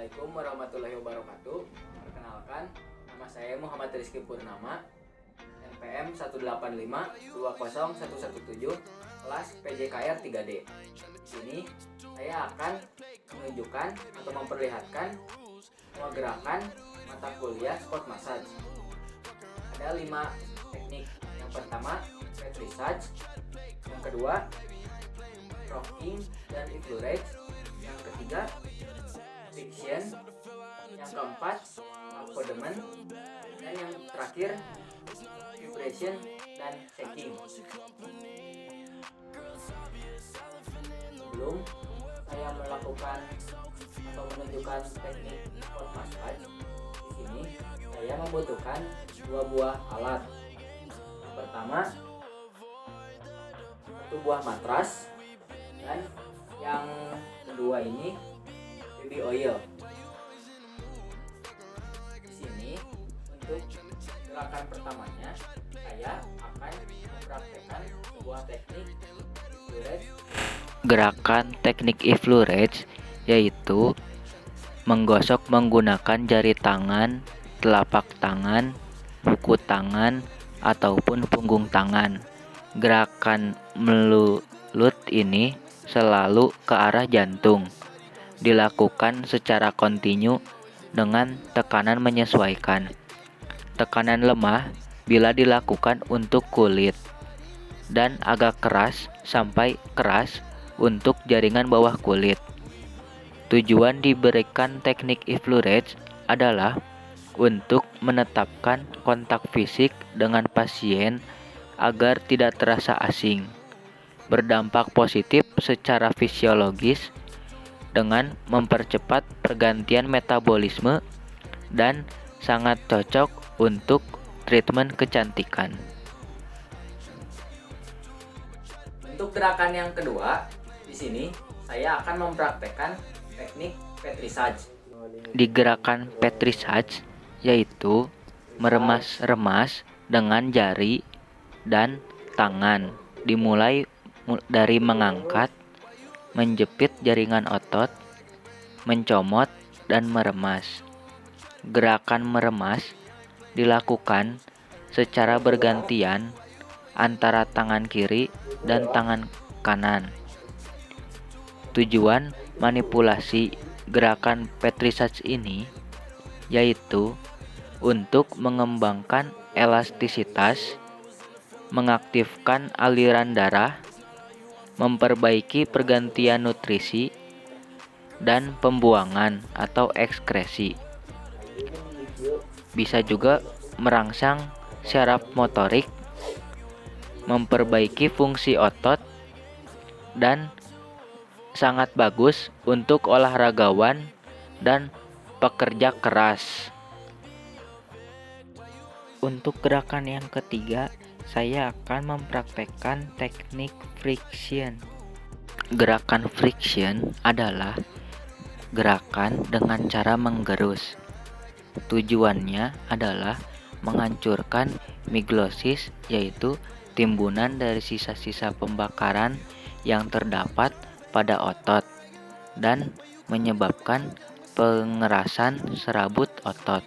Assalamualaikum warahmatullahi wabarakatuh. Perkenalkan, nama saya Muhammad Rizky Purnama, NPM 185201117, kelas PJKR 3D. Di sini saya akan menunjukkan atau memperlihatkan semua gerakan mata kuliah sport massage. Ada 5 teknik. Yang pertama, pet massage. Yang kedua, rocking dan influrage. Yang ketiga, friction. Yang keempat, accompaniment. Dan yang terakhir, vibration dan shaking. Sebelum saya melakukan atau menunjukkan teknik sport massage, di sini saya membutuhkan 2 buah alat. Yang pertama, 1 buah matras, dan yang kedua ini baby oil. Di sini untuk gerakan pertamanya saya akan mempraktekkan sebuah teknik influrage. Gerakan teknik influrage yaitu menggosok menggunakan jari tangan, telapak tangan, buku tangan, ataupun punggung tangan. Gerakan melulut ini selalu ke arah jantung, dilakukan secara kontinu dengan tekanan menyesuaikan. Tekanan lemah bila dilakukan untuk kulit, dan agak keras sampai keras untuk jaringan bawah kulit. Tujuan diberikan teknik influrage adalah untuk menetapkan kontak fisik dengan pasien agar tidak terasa asing. Berdampak positif secara fisiologis dengan mempercepat pergantian metabolisme dan sangat cocok untuk treatment kecantikan. Untuk gerakan yang kedua, di sini saya akan mempraktekkan teknik pet massage. Di gerakan pet massage yaitu meremas-remas dengan jari dan tangan, dimulai dari mengangkat, menjepit jaringan otot, mencomot, dan meremas. Gerakan meremas dilakukan secara bergantian antara tangan kiri dan tangan kanan. Tujuan manipulasi gerakan pet massage ini yaitu untuk mengembangkan elastisitas, mengaktifkan aliran darah, memperbaiki pergantian nutrisi, dan pembuangan atau ekskresi. Bisa juga merangsang syaraf motorik, memperbaiki fungsi otot, dan sangat bagus untuk olahragawan dan pekerja keras. Untuk gerakan yang ketiga, saya akan mempraktekkan teknik friction. Gerakan friction adalah gerakan dengan cara menggerus. Tujuannya adalah menghancurkan miglosis, yaitu timbunan dari sisa-sisa pembakaran yang terdapat pada otot, dan menyebabkan pengerasan serabut otot.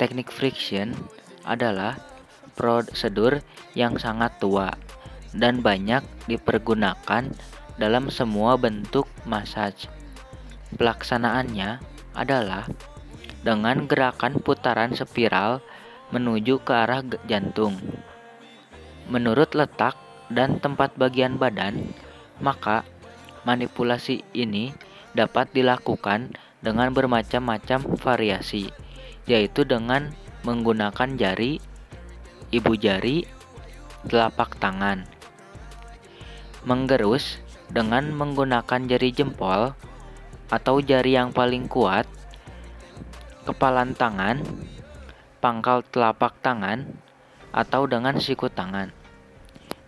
Teknik friction adalah prosedur yang sangat tua dan banyak dipergunakan dalam semua bentuk massage. Pelaksanaannya adalah dengan gerakan putaran spiral menuju ke arah jantung. Menurut letak dan tempat bagian badan, maka manipulasi ini dapat dilakukan dengan bermacam-macam variasi, yaitu dengan menggunakan jari, ibu jari, telapak tangan. Menggerus dengan menggunakan jari jempol atau jari yang paling kuat, kepalan tangan, pangkal telapak tangan, atau dengan siku tangan.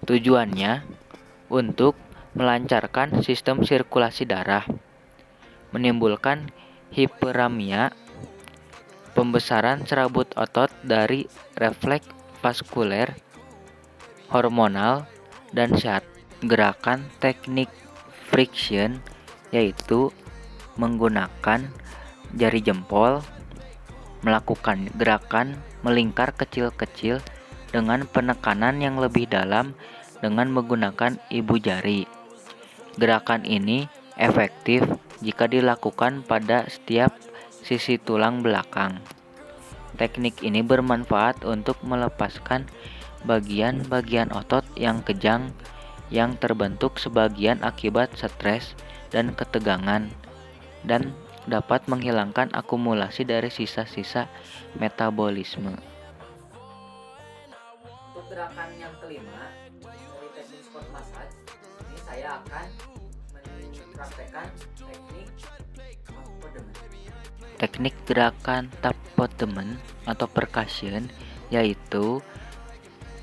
Tujuannya untuk melancarkan sistem sirkulasi darah, menimbulkan hiperamia, pembesaran serabut otot dari refleks vaskuler, hormonal, dan syaraf. Gerakan teknik friction yaitu menggunakan jari jempol melakukan gerakan melingkar kecil-kecil dengan penekanan yang lebih dalam dengan menggunakan ibu jari. Gerakan ini efektif jika dilakukan pada setiap sisi tulang belakang. Teknik ini bermanfaat untuk melepaskan bagian-bagian otot yang kejang yang terbentuk sebagian akibat stres dan ketegangan dan dapat menghilangkan akumulasi dari sisa-sisa metabolisme. Untuk gerakan yang kelima dari teknik spot massage, ini saya akan mempraktekkan teknik tapodemen. Teknik gerakan tapodemen atau percussion yaitu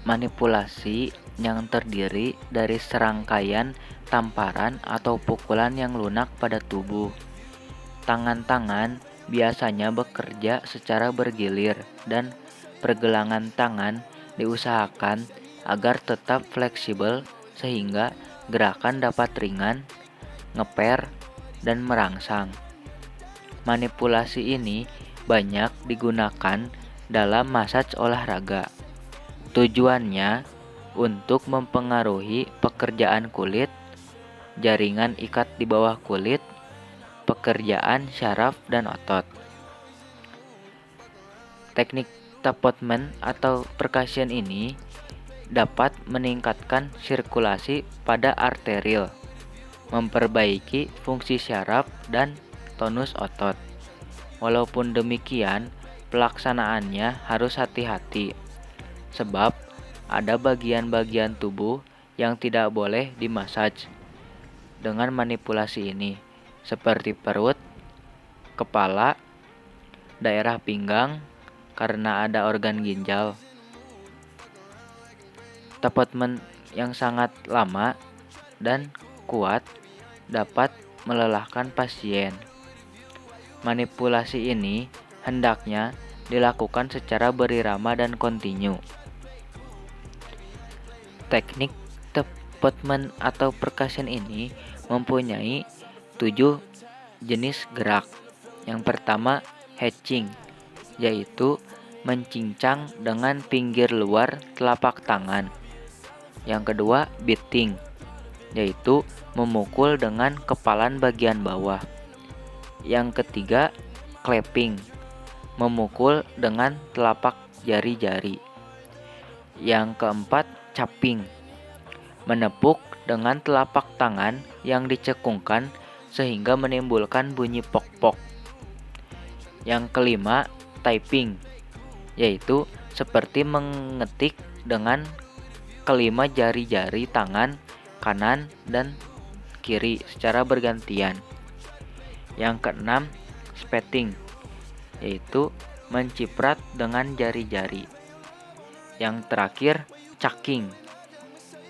manipulasi yang terdiri dari serangkaian tamparan atau pukulan yang lunak pada tubuh. Tangan-tangan biasanya bekerja secara bergilir dan pergelangan tangan diusahakan agar tetap fleksibel sehingga gerakan dapat ringan, ngeper, dan merangsang. Manipulasi ini banyak digunakan dalam massage olahraga. Tujuannya untuk mempengaruhi pekerjaan kulit, jaringan ikat di bawah kulit, pekerjaan syaraf dan otot. Teknik tapodemen atau percussion ini dapat meningkatkan sirkulasi pada arterial, memperbaiki fungsi syaraf dan tonus otot. Walaupun demikian, pelaksanaannya harus hati-hati, sebab ada bagian-bagian tubuh yang tidak boleh dimassage dengan manipulasi ini, seperti perut, kepala, daerah pinggang, karena ada organ ginjal. Tapodemen yang sangat lama dan kuat dapat melelahkan pasien. Manipulasi ini hendaknya dilakukan secara berirama dan kontinu. Teknik tapodemen atau percussion ini mempunyai 7 jenis gerak. Yang pertama, hatching, yaitu mencincang dengan pinggir luar telapak tangan. Yang kedua, beating, yaitu memukul dengan kepalan bagian bawah. Yang ketiga, clapping, memukul dengan telapak jari-jari. Yang keempat, cupping, menepuk dengan telapak tangan yang dicekungkan sehingga menimbulkan bunyi pok-pok. Yang kelima, typing, yaitu seperti mengetik dengan kelima jari-jari tangan kanan dan kiri secara bergantian. Yang keenam, spitting, yaitu menciprat dengan jari-jari. Yang terakhir, chucking,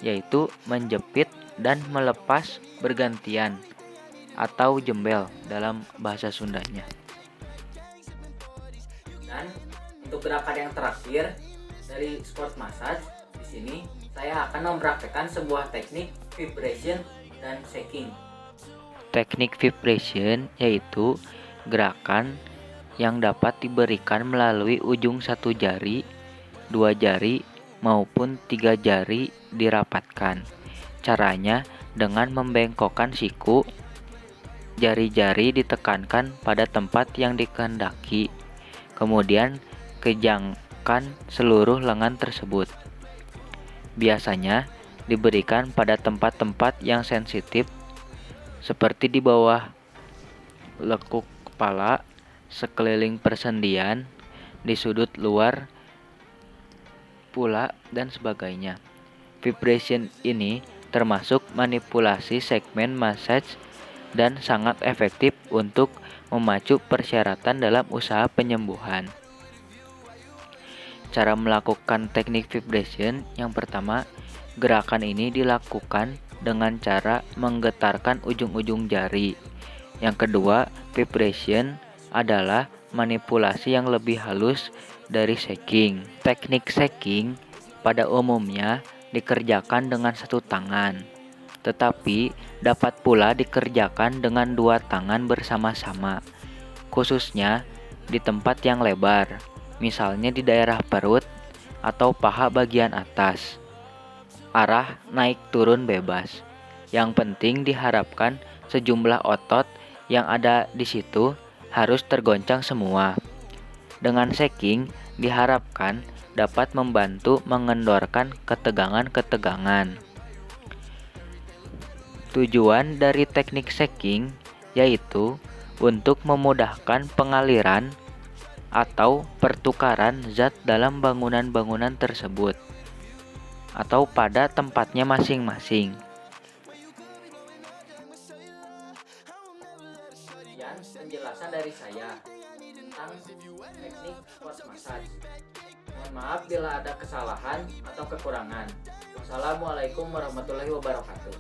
yaitu menjepit dan melepas bergantian atau jembel dalam bahasa Sundanya. Dan untuk gerakan yang terakhir dari sport massage, di sini saya akan mempraktekkan sebuah teknik vibration dan shaking. Teknik vibration yaitu gerakan yang dapat diberikan melalui ujung satu jari, 2 jari, maupun 3 jari dirapatkan. Caranya dengan membengkokkan siku, jari-jari ditekankan pada tempat yang dikehendaki, kemudian kejangkan seluruh lengan tersebut. Biasanya diberikan pada tempat-tempat yang sensitif seperti di bawah lekuk kepala, sekeliling persendian, di sudut luar pula, dan sebagainya. Vibration ini termasuk manipulasi segmen massage dan sangat efektif untuk memacu persyaratan dalam usaha penyembuhan. Cara melakukan teknik vibration: yang pertama, gerakan ini dilakukan dengan cara menggetarkan ujung-ujung jari. Yang kedua, vibration adalah manipulasi yang lebih halus dari shaking. Teknik shaking pada umumnya dikerjakan dengan satu tangan, tetapi dapat pula dikerjakan dengan dua tangan bersama-sama, khususnya di tempat yang lebar, misalnya di daerah perut atau paha bagian atas. Arah naik turun bebas. Yang penting diharapkan sejumlah otot yang ada di situ harus tergoncang semua. Dengan shaking diharapkan dapat membantu mengendorkan ketegangan-ketegangan. Tujuan dari teknik shaking yaitu untuk memudahkan pengaliran atau pertukaran zat dalam bangunan-bangunan tersebut atau pada tempatnya masing-masing. Sekian penjelasan dari saya tentang teknik spot massage. Mohon maaf bila ada kesalahan atau kekurangan. Wassalamualaikum warahmatullahi wabarakatuh.